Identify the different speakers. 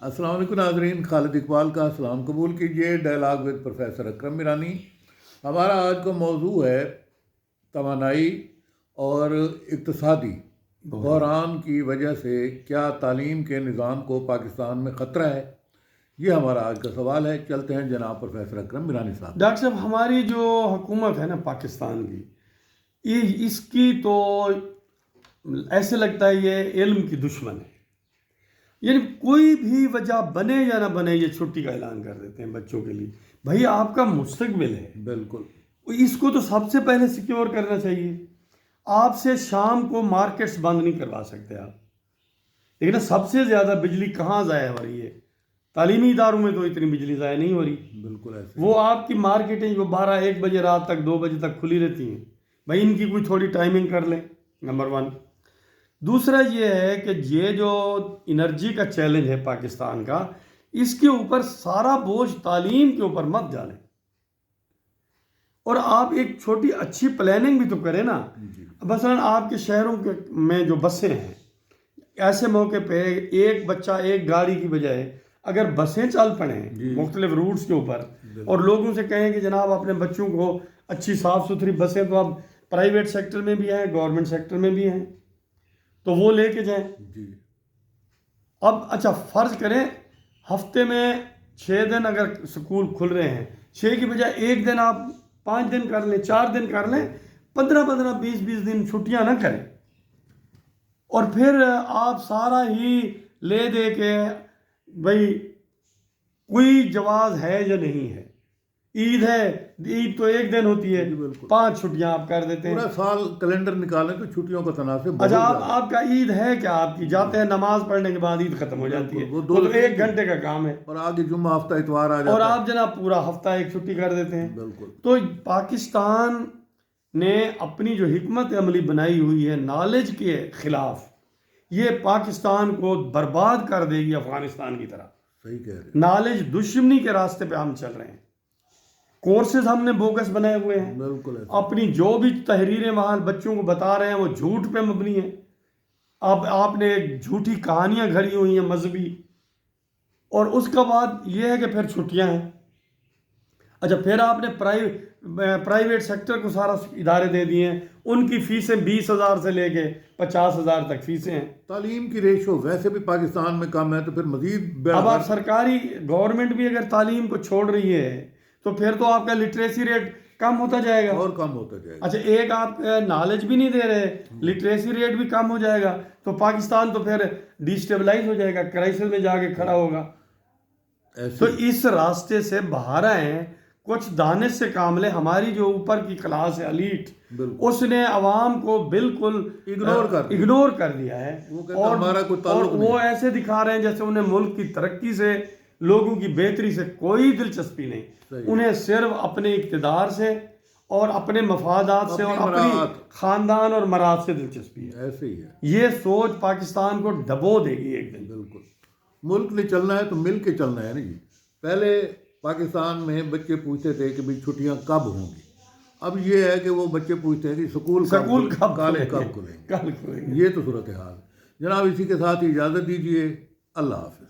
Speaker 1: السلام علیکم ناظرین، خالد اقبال کا سلام قبول کیجیے ڈائلاگ ود پروفیسر اکرم میرانی۔ ہمارا آج کا موضوع ہے توانائی اور اقتصادی بحران کی وجہ سے کیا تعلیم کے نظام کو پاکستان میں خطرہ ہے۔ یہ ہمارا آج کا سوال ہے۔ چلتے ہیں جناب پروفیسر اکرم میرانی صاحب۔
Speaker 2: ڈاکٹر صاحب، ہماری جو حکومت ہے نا پاکستان کی، اس کی تو ایسے لگتا ہے یہ علم کی دشمن ہے۔ یعنی کوئی بھی وجہ بنے یا نہ بنے یہ چھٹی کا اعلان کر دیتے ہیں بچوں کے لیے۔ بھائی آپ کا مستقبل ہے،
Speaker 1: بالکل
Speaker 2: اس کو تو سب سے پہلے سیکیور کرنا چاہیے۔ آپ سے شام کو مارکیٹس بند نہیں کروا سکتے آپ، لیکن سب سے زیادہ بجلی کہاں ضائع ہو رہی ہے؟ تعلیمی اداروں میں تو اتنی بجلی ضائع نہیں ہو رہی۔
Speaker 1: بالکل ایسے
Speaker 2: وہ آپ کی مارکیٹیں جو 12-1 بجے رات تک 2 بجے تک کھلی رہتی ہیں، بھائی ان کی کوئی تھوڑی ٹائمنگ کر لیں، نمبر 1۔ دوسرا یہ ہے کہ یہ جو انرجی کا چیلنج ہے پاکستان کا، اس کے اوپر سارا بوجھ تعلیم کے اوپر مت ڈالیں، اور آپ ایک چھوٹی اچھی پلاننگ بھی تو کریں نا۔ مثلا آپ کے شہروں میں جو بسیں ہیں، ایسے موقع پہ ایک بچہ ایک گاڑی کی بجائے اگر بسیں چل پڑیں مختلف روٹس کے اوپر، اور لوگوں سے کہیں کہ جناب اپنے بچوں کو اچھی صاف ستھری بسیں تو اب پرائیویٹ سیکٹر میں بھی ہیں، گورنمنٹ سیکٹر میں بھی ہیں، تو وہ لے کے جائیں۔ اب اچھا فرض کریں ہفتے میں 6 دن اگر سکول کھل رہے ہیں، 6 کی بجائے 1 دن آپ 5 دن کر لیں، 4 دن کر لیں، 15 20 دن چھٹیاں نہ کریں، اور پھر آپ سارا ہی لے دے کے بھائی کوئی جواز ہے یا نہیں ہے۔ عید ہے، عید تو 1 دن ہوتی ہے، 5 چھٹیاں آپ کر دیتے ہیں۔
Speaker 1: پورا سال کیلنڈر نکالیں تو چھٹیوں کا تناسب
Speaker 2: اچھا آپ کا عید ہے کیا؟ آپ کی جاتے ہیں نماز پڑھنے کے بعد عید ختم ہو جاتی ہے، وہ تو 1 گھنٹے کا کام ہے،
Speaker 1: اور آگے جمعہ ہفتہ اتوار آ جاتا ہے،
Speaker 2: اور آپ جناب پورا ہفتہ ایک چھٹی کر دیتے ہیں۔
Speaker 1: بالکل۔
Speaker 2: تو پاکستان نے اپنی جو حکمت عملی بنائی ہوئی ہے نالج کے خلاف، یہ پاکستان کو برباد کر دے گی افغانستان کی طرح۔
Speaker 1: صحیح کہہ رہے ہیں۔
Speaker 2: نالج دشمنی کے راستے پہ ہم چل رہے ہیں، کورسز ہم نے بوگس بنائے ہوئے ہیں،
Speaker 1: بالکل ایسے۔
Speaker 2: اپنی جو بھی تحریریں وہاں بچوں کو بتا رہے ہیں وہ جھوٹ پہ مبنی ہیں۔ اب آپ نے ایک جھوٹی کہانیاں گھڑی ہوئی ہیں مذہبی، اور اس کا بعد یہ ہے کہ پھر چھٹیاں ہیں۔ اچھا پھر آپ نے پرائیویٹ سیکٹر کو سارا ادارے دے دیے ہیں، ان کی فیسیں 20,000 سے لے کے 50,000 تک فیسیں ہیں۔
Speaker 1: تعلیم کی ریشو ویسے بھی پاکستان میں کم ہے، تو پھر مزید
Speaker 2: اب آپ سرکاری گورنمنٹ بھی اگر تعلیم کو چھوڑ رہی ہے تو پھر تو آپ کا لٹریسی ریٹ کم ہوتا جائے گا،
Speaker 1: اور کم ہوتا جائے گا۔
Speaker 2: اچھا ایک آپ نالج بھی نہیں دے رہے، لٹریسی ریٹ بھی کم ہو جائے گا، تو پاکستان تو پھر ڈیسٹیبلائز ہو جائے گا، کرائسس میں جا کے کھڑا ہوگا۔ تو اس راستے سے باہر آئیں، کچھ دانش سے کام لیں۔ ہماری جو اوپر کی کلاس ہے ایلیٹ، اس نے عوام کو بالکل اگنور کر دیا ہے، اور وہ ایسے دکھا رہے ہیں جیسے انہیں ملک کی ترقی سے، لوگوں کی بہتری سے کوئی دلچسپی نہیں، انہیں صرف اپنے اقتدار سے اور اپنے مفادات سے اور اپنی خاندان اور مراد سے دلچسپی ہے۔
Speaker 1: ایسے ہی ہے۔
Speaker 2: یہ سوچ پاکستان کو ڈبو دے گی ایک دن۔
Speaker 1: بالکل۔ ملک نے چلنا ہے تو مل کے چلنا ہے نا جی۔ پہلے پاکستان میں بچے پوچھتے تھے کہ بھئی چھٹیاں کب ہوں گی، اب یہ ہے کہ وہ بچے پوچھتے ہیں کہ سکول کب کھلیں گے۔ یہ تو صورتحال۔ جناب اسی کے ساتھ اجازت دیجیے، اللہ حافظ۔